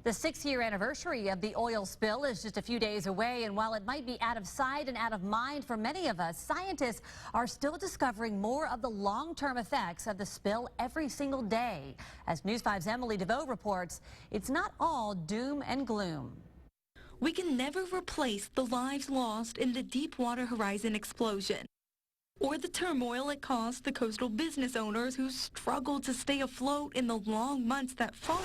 The 6-year anniversary of the oil spill is just a few days away, and while it might be out of sight and out of mind for many of us, scientists are still discovering more of the long-term effects of the spill every single day. As News 5's Emily DeVoe reports, it's not all doom and gloom. We can never replace the lives lost in the Deepwater Horizon explosion, or the turmoil it caused the coastal business owners who struggled to stay afloat in the long months that followed.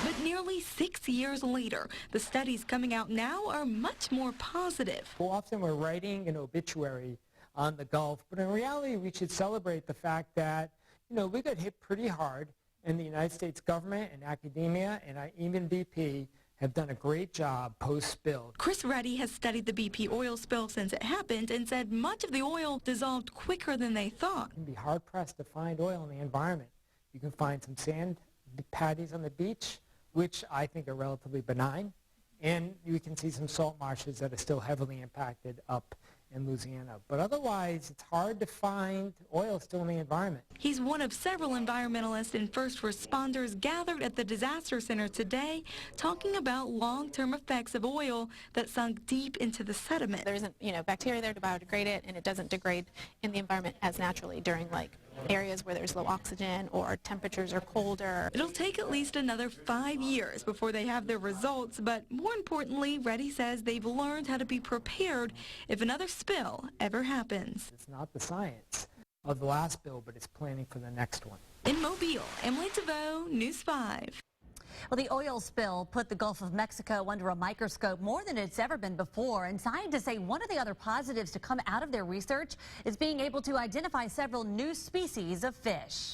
But nearly 6 years later, the studies coming out now are much more positive. Well, often we're writing an obituary on the Gulf, but in reality we should celebrate the fact that, we got hit pretty hard, and the United States government and academia and even BP have done a great job post-spill. Chris Reddy has studied the BP oil spill since it happened and said much of the oil dissolved quicker than they thought. You can be hard-pressed to find oil in the environment. You can find some sand patties on the beach, which I think are relatively benign, and you can see some salt marshes that are still heavily impacted up in Louisiana. But otherwise, it's hard to find oil still in the environment. He's one of several environmentalists and first responders gathered at the disaster center today talking about long-term effects of oil that sunk deep into the sediment. There isn't, bacteria there to biodegrade it, and it doesn't degrade in the environment as naturally during areas where there's low oxygen or temperatures are colder. It'll take at least another 5 years before they have their results, but more importantly, Reddy says they've learned how to be prepared if another spill ever happens. It's not the science of the last spill, but it's planning for the next one. In Mobile, Emily DeVoe, News 5. Well, the oil spill put the Gulf of Mexico under a microscope more than it's ever been before, and scientists say one of the other positives to come out of their research is being able to identify several new species of fish.